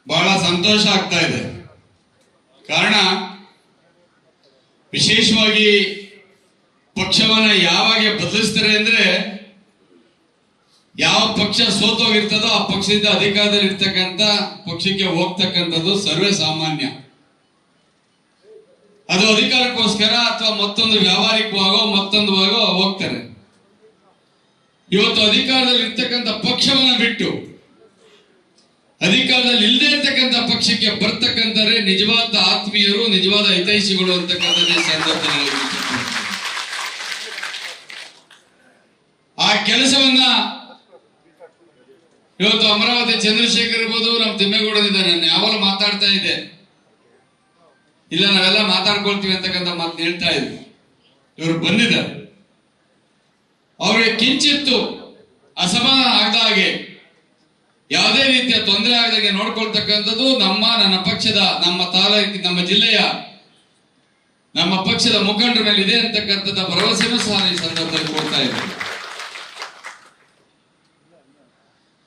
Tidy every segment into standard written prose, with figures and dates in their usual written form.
ಬಹಳ ಸಂತೋಷ ಆಗ್ತಾ ಇದೆ. ಕಾರಣ ವಿಶೇಷವಾಗಿ ಪಕ್ಷವನ್ನ ಯಾವಾಗ ಬದಲಿಸ್ತಾರೆ ಅಂದ್ರೆ, ಯಾವ ಪಕ್ಷ ಸೋತೋಗಿರ್ತದೋ ಆ ಪಕ್ಷದಿಂದ ಅಧಿಕಾರದಲ್ಲಿ ಇರ್ತಕ್ಕಂಥ ಪಕ್ಷಕ್ಕೆ ಹೋಗ್ತಕ್ಕಂಥದ್ದು ಸರ್ವೇ ಸಾಮಾನ್ಯ. ಅದು ಅಧಿಕಾರಕ್ಕೋಸ್ಕರ ಅಥವಾ ಮತ್ತೊಂದು ವ್ಯಾವಹಾರಿಕವಾಗೋ ಮತ್ತೊಂದು ಹೋಗ್ತಾರೆ. ಇವತ್ತು ಅಧಿಕಾರದಲ್ಲಿ ಇರ್ತಕ್ಕಂಥ ಪಕ್ಷವನ್ನ ಬಿಟ್ಟು ಅಧಿಕಾರದಲ್ಲಿ ಇಲ್ಲದೆ ಇರ್ತಕ್ಕಂಥ ಪಕ್ಷಕ್ಕೆ ಬರ್ತಕ್ಕಂಥವ್ರೆ ನಿಜವಾದ ಆತ್ಮೀಯರು, ನಿಜವಾದ ಹಿತೈಷಿಗಳು ಅಂತಕ್ಕಂಥದ್ದೇ ಸಂದರ್ಭದಲ್ಲಿ ಆ ಕೆಲಸವನ್ನ ಇವತ್ತು ಅಮರಾವತಿ ಚಂದ್ರಶೇಖರ್ ಇರ್ಬೋದು, ನಮ್ಮ ತಿಮ್ಮೇಗೌಡನಿದ್ದಾರೆ. ನಾನು ಯಾವಾಗಲೂ ಮಾತಾಡ್ತಾ ಇದ್ದೆ, ಇಲ್ಲ ನಾವೆಲ್ಲ ಮಾತಾಡ್ಕೊಳ್ತೀವಿ ಅಂತಕ್ಕಂಥ ಮಾತು ಹೇಳ್ತಾ ಇದ್ರು. ಇವರು ಬಂದಿದ್ದಾರೆ, ಅವ್ರಿಗೆ ಕಿಂಚಿತ್ತು ಅಸಮಾಧಾನ ಆಗದ ಹಾಗೆ, ಯಾವುದೇ ರೀತಿಯ ತೊಂದರೆ ಆಗದಾಗೆ ನೋಡ್ಕೊಳ್ತಕ್ಕಂಥದ್ದು ನನ್ನ ಪಕ್ಷದ, ನಮ್ಮ ತಾಲೂಕು, ನಮ್ಮ ಜಿಲ್ಲೆಯ, ನಮ್ಮ ಪಕ್ಷದ ಮುಖಂಡರ ಮೇಲೆ ಇದೆ ಅಂತಕ್ಕಂಥದ್ದ ಭರವಸೆನೂ ಸಹ ಈ ಸಂದರ್ಭದಲ್ಲಿ ಕೊಡ್ತಾ ಇದ್ದಾರೆ.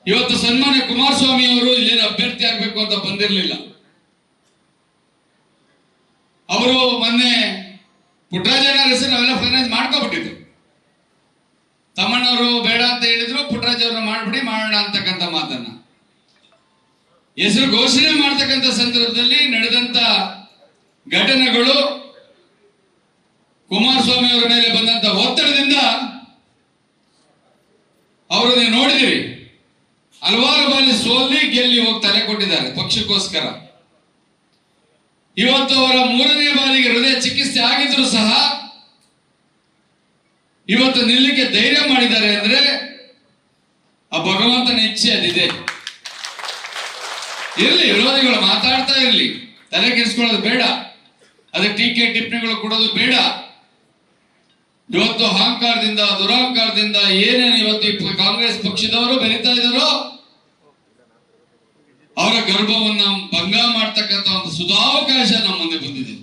ಇವತ್ತು ಸನ್ಮಾನ್ಯ ಕುಮಾರಸ್ವಾಮಿ ಅವರು ಇಲ್ಲೇನು ಅಭ್ಯರ್ಥಿ ಆಗ್ಬೇಕು ಅಂತ ಬಂದಿರಲಿಲ್ಲ. ಅವರು ಮೊನ್ನೆ ಪುಟ್ಟರಾಜಣ್ಣ ಹೆಸರು ನಾವೆಲ್ಲ ಫೈನಾನ್ಸ್ ಮಾಡ್ಕೊಬಿಟ್ಟಿದ್ರು. ತಮ್ಮಣ್ಣವರು ಬೇಡ ಅಂತ ಹೇಳಿದ್ರು, ಪುಟ್ಟರಾಜ್ ಅವ್ರನ್ನ ಮಾಡ್ಬಿಡಿ, ಮಾಡೋಣ ಅಂತಕ್ಕಂಥ ಮಾತನ್ನ ಹೆಸರು ಘೋಷಣೆ ಮಾಡ್ತಕ್ಕಂಥ ಸಂದರ್ಭದಲ್ಲಿ ನಡೆದಂತ ಘಟನೆಗಳು, ಕುಮಾರಸ್ವಾಮಿ ಅವರ ಮೇಲೆ ಬಂದಂತ ಒತ್ತಡದಿಂದ ಅವರು ನೀವು ನೋಡಿದಿರಿ, ಹಲವಾರು ಬಾರಿ ಸೋಲಿ ಗೆಲ್ಲಿ ಹೋಗಿ ತಲೆ ಕೊಟ್ಟಿದ್ದಾರೆ ಪಕ್ಷಕ್ಕೋಸ್ಕರ. ಇವತ್ತು ಅವರ 3ನೇ ಬಾರಿಗೆ ಹೃದಯ ಚಿಕಿತ್ಸೆ ಆಗಿದ್ರು ಸಹ ಇವತ್ತು ನಿಲ್ಲಕ್ಕೆ ಧೈರ್ಯ ಮಾಡಿದ್ದಾರೆ ಅಂದ್ರೆ ಆ ಭಗವಂತನ ಇಚ್ಛೆ ಅದಿದೆ. ಇರ್ಲಿ, ವಿರೋಧಿಗಳು ಮಾತಾಡ್ತಾ ಇರ್ಲಿ, ತಲೆ ಕೆಡಿಸ್ಕೊಳ್ಳೋದು ಬೇಡ, ಅದಕ್ಕೆ ಟೀಕೆ ಟಿಪ್ಪಣಿಗಳು ಕೊಡೋದು ಬೇಡ. ಇವತ್ತು ಅಹಂಕಾರದಿಂದ, ದುರಹಂಕಾರದಿಂದ ಏನೇನು ಇವತ್ತು ಕಾಂಗ್ರೆಸ್ ಪಕ್ಷದವರು ಬೆಳೀತಾ ಇದ್ದಾರೋ ಅವರ ಗರ್ಭವನ್ನ ಭಂಗ ಮಾಡ್ತಕ್ಕಂಥ ಒಂದು ಸುಧಾವಕಾಶ ನಮ್ಮ ಮುಂದೆ ಬಂದಿದೆ.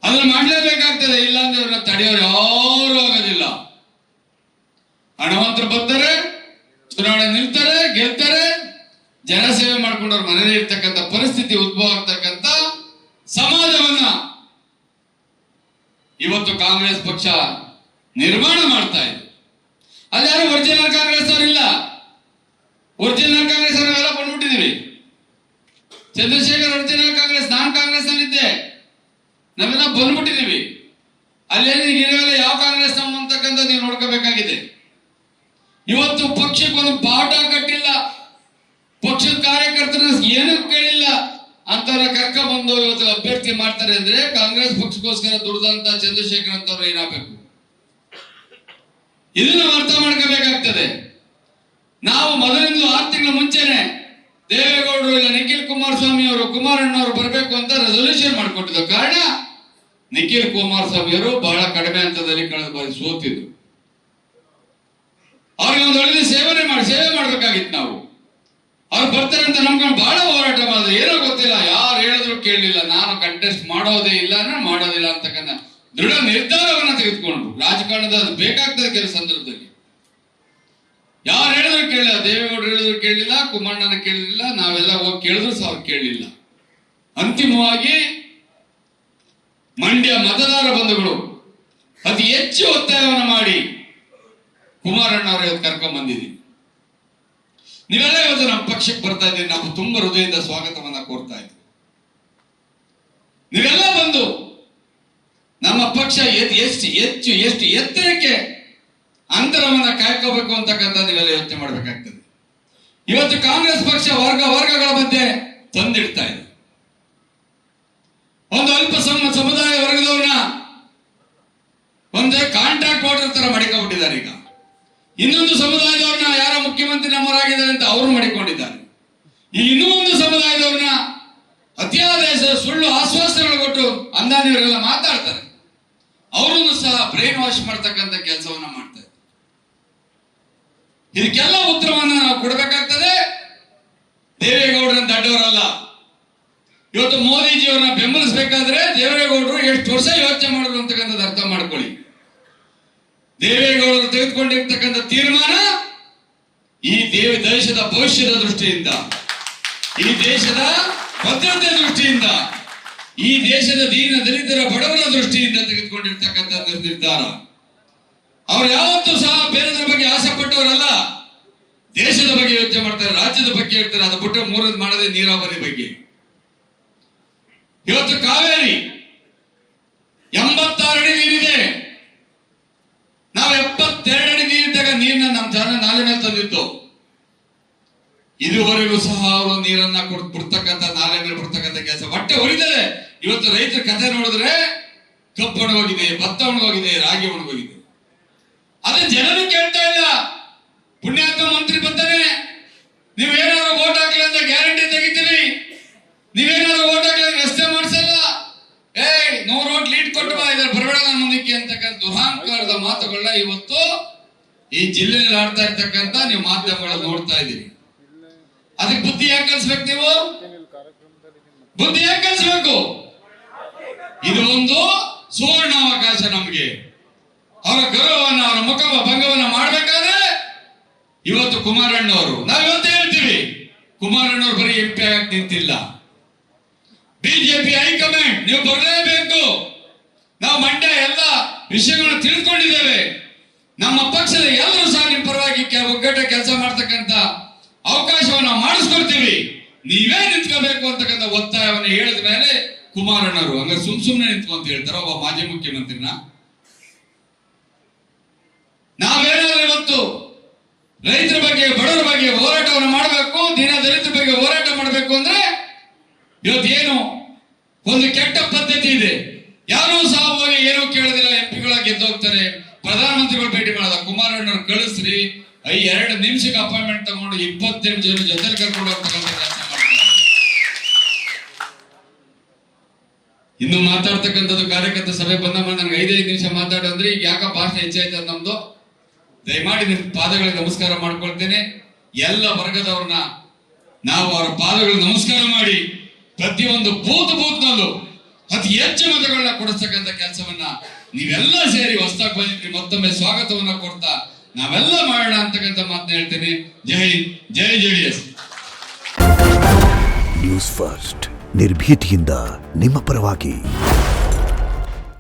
ಅದನ್ನು ಮಾಡಲೇಬೇಕಾಗ್ತದೆ, ಇಲ್ಲಾಂದ್ರೆ ಇವ್ರನ್ನ ತಡೆಯೋರು ಯಾರು ಆಗೋದಿಲ್ಲ. ಹಣವಂತರು ಬರ್ತಾರೆ, ಚುನಾವಣೆ ನಿಲ್ತಾರೆ, ಗೆಲ್ತಾರೆ, ಜನಸೇವೆ ಮಾಡ್ಕೊಂಡವ್ರ ಮನೇಲಿ ಇರ್ತಕ್ಕಂಥ ಪರಿಸ್ಥಿತಿ ಉದ್ಭವ ಆಗ್ತಕ್ಕಂಥ ಸಮಾಜವನ್ನ ಇವತ್ತು ಕಾಂಗ್ರೆಸ್ ಪಕ್ಷ ನಿರ್ಮಾಣ ಮಾಡ್ತಾ ಇದೆ. ಅಲ್ಲಿ ಯಾರು ಒರಿಜಿನಲ್ ಕಾಂಗ್ರೆಸ್ ಅವರಿಲ್ಲ. ಒರಿಜಿನಲ್ ಕಾಂಗ್ರೆಸ್ ಅವರೆಲ್ಲ ಬಂದ್ಬಿಟ್ಟಿದೀವಿ. ಚಂದ್ರಶೇಖರ್ ಒರಿಜಿನಲ್ ಕಾಂಗ್ರೆಸ್, ನಾನ್ ಕಾಂಗ್ರೆಸ್ ನಲ್ಲಿದ್ದೆ, ನಾವೆಲ್ಲ ಬಂದ್ಬಿಟ್ಟಿದೀವಿ. ಅಲ್ಲೇನಿಗೆಲ್ಲ ಯಾವ ಕಾಂಗ್ರೆಸ್ ನಮ್ಮ ಅಂತಕ್ಕಂಥ ನೀವು ನೋಡ್ಕೋಬೇಕಾಗಿದೆ. ಇವತ್ತು ಪಕ್ಷಕ್ಕೊಂದು ಪಾಠ ಕಟ್ಟಿಲ್ಲ, ಪಕ್ಷದ ಕಾರ್ಯಕರ್ತರು ಏನೂ ಕೇಳಿಲ್ಲ ಅಂತವ್ರ ಕರ್ಕ ಬಂದು ಇವತ್ತು ಅಭ್ಯರ್ಥಿ ಮಾಡ್ತಾರೆ ಅಂದ್ರೆ ಕಾಂಗ್ರೆಸ್ ಪಕ್ಷಕ್ಕೋಸ್ಕರ ದುಡ್ದಂತ ಚಂದ್ರಶೇಖರ್ ಅಂತವ್ರು ಏನಾಗಬೇಕು, ಇದನ್ನ ಅರ್ಥ ಮಾಡ್ಕೋಬೇಕಾಗ್ತದೆ. ನಾವು ಮೊದಲಿಂದ 6 ತಿಂಗಳ ಮುಂಚೆನೆ ದೇವೇಗೌಡರು ಇಲ್ಲ ನಿಖಿಲ್ ಕುಮಾರಸ್ವಾಮಿ ಅವರು, ಕುಮಾರಣ್ಣವರು ಬರಬೇಕು ಅಂತ ರೆಸೊಲ್ಯೂಷನ್ ಮಾಡಿಕೊಟ್ಟಿದ್ದ ಕಾರಣ ನಿಖಿಲ್ ಕುಮಾರಸ್ವಾಮಿ ಅವರು ಬಹಳ ಕಡಿಮೆ ಹಂತದಲ್ಲಿ ಕಳೆದ ಬಾರಿ ಸೋತಿದ್ರು. ಅವ್ರಿಗೆ ಒಂದು ಒಳ್ಳೆ ಸೇವೆ ಮಾಡ್ಬೇಕಾಗಿತ್ತು ನಾವು. ಅವ್ರು ಬರ್ತಾರೆ ಅಂತ ನಮ್ಕೊಂಡು ಬಹಳ ಹೋರಾಟ ಮಾಡಿದ್ರು, ಏನೋ ಗೊತ್ತಿಲ್ಲ, ಯಾರು ಹೇಳಿದ್ರು ಕೇಳಲಿಲ್ಲ. ನಾನು ಕಂಟೆಸ್ಟ್ ಮಾಡೋದೇ ಇಲ್ಲ, ಮಾಡೋದಿಲ್ಲ ಅಂತಕ್ಕಂಥ ದೃಢ ನಿರ್ಧಾರವನ್ನ ತೆಗೆದುಕೊಂಡ್ರು. ರಾಜಕಾರಣದ ಅದು ಬೇಕಾಗ್ತದೆ ಕೆಲವು ಸಂದರ್ಭದಲ್ಲಿ. ಯಾರು ಹೇಳಿದ್ರು ಕೇಳಿಲ್ಲ, ದೇವೇಗೌಡರು ಹೇಳಿದ್ರು ಕೇಳಲಿಲ್ಲ, ಕುಮಾರಣ್ಣನ ಕೇಳಲಿಲ್ಲ, ನಾವೆಲ್ಲ ಹೋಗಿ ಕೇಳಿದ್ರು ಸಹ ಅವ್ರು ಕೇಳಲಿಲ್ಲ. ಅಂತಿಮವಾಗಿ ಮಂಡ್ಯ ಮತದಾರ ಬಂಧುಗಳು ಅತಿ ಹೆಚ್ಚು ಒತ್ತಾಯವನ್ನು ಮಾಡಿ ಕುಮಾರಣ್ಣ ಅವರು ಇವತ್ತು ಕರ್ಕೊಂಡ್ ಬಂದಿದ್ದೀವಿ. ನೀವೆಲ್ಲ ಇವತ್ತು ನಮ್ಮ ಪಕ್ಷಕ್ಕೆ ಬರ್ತಾ ಇದ್ದೀವಿ, ನಾವು ತುಂಬಾ ಹೃದಯದಿಂದ ಸ್ವಾಗತವನ್ನ ಕೋರ್ತಾ ಇದ್ದೀವಿ. ನೀವೆಲ್ಲ ಬಂದು ನಮ್ಮ ಪಕ್ಷ ಎಷ್ಟು ಎತ್ತರಕ್ಕೆ ಅಂತರವನ್ನ ಕಾಯ್ಕೋಬೇಕು ಅಂತಕ್ಕಂಥ ನೀವೆಲ್ಲ ಯೋಚನೆ ಮಾಡ್ಬೇಕಾಗ್ತದೆ. ಇವತ್ತು ಕಾಂಗ್ರೆಸ್ ಪಕ್ಷ ವರ್ಗಗಳ ಮಧ್ಯೆ ತಂದಿಡ್ತಾ ಇದೆ. ಒಂದು ಅಲ್ಪ ಸಮುದಾಯ ವರ್ಗದವ್ರನ್ನ ಒಂದೇ ಕಾಂಟ್ರಾಕ್ಟ್ ವಾಟರ್ ತರ ಮಡಿಕೊಂಡ್ಬಿಟ್ಟಿದ್ದಾರೆ. ಈಗ ಇನ್ನೊಂದು ಸಮುದಾಯದವ್ರನ್ನ ಯಾರೋ ಮುಖ್ಯಮಂತ್ರಿ ನಮ್ಮರಾಗಿದ್ದಾರೆ ಅಂತ ಅವರು ಮಾಡಿಕೊಂಡಿದ್ದಾರೆ. ಈ ಇನ್ನೂ ಒಂದು ಸಮುದಾಯದವ್ರನ್ನ ಅತಿಯಾದ ಸುಳ್ಳು ಆಶ್ವಾಸನೆಗಳು ಕೊಟ್ಟು ಅಂದಾನಿಯವರೆಲ್ಲ ಮಾತಾಡ್ತಾರೆ. ಅವರನ್ನು ಸಹ ಬ್ರೈನ್ ವಾಶ್ ಮಾಡ್ತಕ್ಕಂಥ ಕೆಲಸವನ್ನ ಮಾಡ್ತಾರೆ. ಇದಕ್ಕೆಲ್ಲ ಉತ್ತರವನ್ನ ನಾವು ಕೊಡಬೇಕಾಗ್ತದೆ. ದೇವೇಗೌಡರನ್ನ ದಡ್ಡವರಲ್ಲ. ಇವತ್ತು ಮೋದಿಜಿಯವರನ್ನ ಬೆಂಬಲಿಸಬೇಕಾದ್ರೆ ದೇವೇಗೌಡರು ಎಷ್ಟು ವರ್ಷ ಯೋಚನೆ ಮಾಡಿದ್ರು ಅಂತಕ್ಕಂಥದ್ದು ಅರ್ಥ ಮಾಡ್ಕೊಳ್ಳಿ. ದೇವೇಗೌಡರು ತೆಗೆದುಕೊಂಡಿರ್ತಕ್ಕಂಥ ತೀರ್ಮಾನ ಈ ದೇಶದ ಭವಿಷ್ಯದ ದೃಷ್ಟಿಯಿಂದ ಈ ದೇಶದ ಭದ್ರತೆ ದೃಷ್ಟಿಯಿಂದ, ಈ ದೇಶದ ದೀನ ದಲಿತರ ಬಡವರ ದೃಷ್ಟಿಯಿಂದ ತೆಗೆದುಕೊಂಡಿರ್ತಕ್ಕಂಥ ನಿರ್ಧಾರ. ಅವ್ರು ಯಾವತ್ತೂ ಸಹ ಬೇರೆದ್ರ ಬಗ್ಗೆ ಆಸೆ ಪಟ್ಟವರಲ್ಲ. ದೇಶದ ಬಗ್ಗೆ ಯೋಚನೆ ಮಾಡ್ತಾರೆ, ರಾಜ್ಯದ ಬಗ್ಗೆ ಇರ್ತಾರೆ. ಅದು ಬಿಟ್ಟು ಮೂರದ್ದು ಮಾಡದೆ ನೀರಾವರಿ ಬಗ್ಗೆ. ಇವತ್ತು ಕಾವೇರಿ 86 ಅಡಿ ನೀರಿದೆ. ನಾವು 72 ಅಡಿ ನೀರಿದ್ದಾಗ ನೀರನ್ನ ನಮ್ಮ ಜನ ನಾಲೆ ಮೇಲೆ ತಂದಿತ್ತು. ಇದುವರೆಗೂ ಸಹ ಅವರು ನೀರನ್ನ ಬಿಡ್ತಕ್ಕಂಥ, ನಾಲೆ ಮೇಲೆ ಬಿಡ್ತಕ್ಕಂಥ ಕೆಲಸ ಹೊಟ್ಟೆ ಹೊರಿತಾರೆ. ಇವತ್ತು ರೈತರ ಕಥೆ ನೋಡಿದ್ರೆ ಕಬ್ಬು ಒಣಗೋಗಿದೆ, ಭತ್ತ ಒಣಗೋಗಿದೆ, ರಾಗಿ ಒಣಗೋಗಿದೆ. ಅದನ್ನ ಜನರು ಕೇಳ್ತಾ ಇಲ್ಲ. ಪುಣ್ಯಾತ್ಮ ಮಂತ್ರಿ ಬರ್ತಾನೆ, ನೀವೇನಾದ್ರು ಓಟ್ ಹಾಕ್ಲಿ ಅಂತ ಗ್ಯಾರಂಟಿ ತೆಗಿತೀವಿ, ನೀವೇನಾದ್ರು ಓಟ್ ಹಾಕ್ಲಿ ರಸ್ತೆ ಮಾಡಿಸಲ್ಲ, ನೋ ರೋಡ್ ಲೀಡ್ ಕೊಟ್ಟು ಬಾ, ಇದ್ರ ಬರಬೇಡ ನನ್ನ ಮುಂದಕ್ಕೆ ಅಂತಕ್ಕಂಥ ದುರಹಂಕಾರದ ಮಾತುಗಳನ್ನ ಇವತ್ತು ಈ ಜಿಲ್ಲೆಯಲ್ಲಿ ಆಡ್ತಾ ಇರ್ತಕ್ಕಂಥ ನೀವು ಮಾಧ್ಯಮಗಳಲ್ಲಿ ನೋಡ್ತಾ ಇದ್ದೀರಿ. ಅದಕ್ಕೆ ಬುದ್ಧಿ ಯಾಕೆ ಕಲಿಸ್ಬೇಕು? ನೀವು ಬುದ್ಧಿ ಯಾಕೆ ಕಲಿಸ್ಬೇಕು? ಇದು ಒಂದು ಸುವರ್ಣಾವಕಾಶ ನಮ್ಗೆ. ಅವರ ಗೌರವವನ್ನು, ಅವರ ಮುಖ ಭಂಗವನ್ನ ಮಾಡ್ಬೇಕಾದ್ರೆ ಇವತ್ತು ಕುಮಾರಣ್ಣವರು, ನಾವಿವತ್ತು ಹೇಳ್ತೀವಿ, ಕುಮಾರಣ್ಣವ್ರು ಬರೀ MP ಆಗಕ್ಕೆ ನಿಂತಿಲ್ಲ. ಬಿಜೆಪಿ ಹೈಕಮಾಂಡ್ ನೀವು ಬರಲೇಬೇಕು. ನಾವು ಮಂಡ್ಯ ಎಲ್ಲ ವಿಷಯಗಳನ್ನ ತಿಳಿದುಕೊಂಡಿದ್ದೇವೆ. ನಮ್ಮ ಪಕ್ಷದ ಎಲ್ಲರೂ ಸಹ ನಿಮ್ಮ ಪರವಾಗಿ ಒಗ್ಗಟ್ಟ ಕೆಲಸ ಮಾಡ್ತಕ್ಕಂಥ ಅವಕಾಶವನ್ನು ಮಾಡಿಸ್ಕೊಡ್ತೀವಿ. ನೀವೇ ನಿಂತ್ಕೋಬೇಕು ಅಂತಕ್ಕಂಥ ಒತ್ತಾಯವನ್ನು ಹೇಳಿದ ಮೇಲೆ ಕುಮಾರಣ್ಣವರು ಹಂಗ ಸುಮ್ನೆ ನಿಂತ್ಕೊಂತ ಹೇಳ್ತಾರ ಒಬ್ಬ ಮಾಜಿ ಮುಖ್ಯಮಂತ್ರಿನ? ನಾವೇನಾದ್ರೂ ಇವತ್ತು ರೈತರ ಬಗ್ಗೆ, ಬಡವರ ಬಗ್ಗೆ ಹೋರಾಟವನ್ನು ಮಾಡಬೇಕು, ದೀನ ದಲಿತರ ಬಗ್ಗೆ ಹೋರಾಟ ಮಾಡಬೇಕು ಅಂದ್ರೆ ಇವತ್ತೇನು ಒಂದು ಕೆಟ್ಟ ಪದ್ಧತಿ ಇದೆ. ಯಾರೂ ಸಹ ಹೋಗಿ ಏನೂ ಕೇಳೋದಿಲ್ಲ, MP ಗೆದ್ದೋಗ್ತಾರೆ. ಪ್ರಧಾನಮಂತ್ರಿಗಳು ಭೇಟಿ ಮಾಡಲ್ಲ. ಕುಮಾರಣ್ಣವ್ರು ಕಳಿಸ್ರಿ, 2 ನಿಮಿಷಕ್ಕೆ ಅಪಾಯಿಂಟ್ಮೆಂಟ್ ತಗೊಂಡು 28 ಜನ ಜೊತೆ ಕರ್ಕೊಂಡು ಹೋಗ್ತಕ್ಕಂಥ ಕೆಲಸ ಮಾಡ್ತಾರೆ. ಇನ್ನು ಮಾತಾಡ್ತಕ್ಕಂಥದ್ದು ಕಾರ್ಯಕರ್ತ ಸಭೆ ಬಂದ ನನಗೆ 5 ನಿಮಿಷ ಮಾತಾಡಂದ್ರೆ ಈಗ ಯಾಕ ಭಾಷೆ ಹೆಚ್ಚಾಯ್ತದ ನಮ್ದು. ದಯಮಾಡಿ ನಿಮ್ ಪಾದಗಳಿಗೆ ನಮಸ್ಕಾರ ಮಾಡ್ಕೊಳ್ತೇನೆ. ಎಲ್ಲ ವರ್ಗದವ್ರನ್ನ ನಾವು ಅವರ ಪಾದಗಳಿಗೆ ನಮಸ್ಕಾರ ಮಾಡಿ ಪ್ರತಿಯೊಂದು ಬೂತ್ನಲ್ಲೂ ಅತಿ ಹೆಚ್ಚು ಮತಗಳನ್ನ ಕೊಡಿಸ್ತಕ್ಕಂಥ ಕೆಲಸವನ್ನ ನೀವೆಲ್ಲ ಸೇರಿ ಹೊಸದಾಗಿ ಬಂದಿದ್ರಿ. ಮತ್ತೊಮ್ಮೆ ಸ್ವಾಗತವನ್ನ ಕೊಡ್ತಾ ನಾವೆಲ್ಲ ಮಾಡೋಣ ಅಂತಕ್ಕಂಥ ಮಾತನ್ನ ಹೇಳ್ತೇನೆ. ಜೈ ಹಿಂದ್, ಜೈ JDS. ನ್ಯೂಸ್ ಫಸ್ಟ್, ನಿರ್ಭೀತಿಯಿಂದ ನಿಮ್ಮ ಪರವಾಗಿ.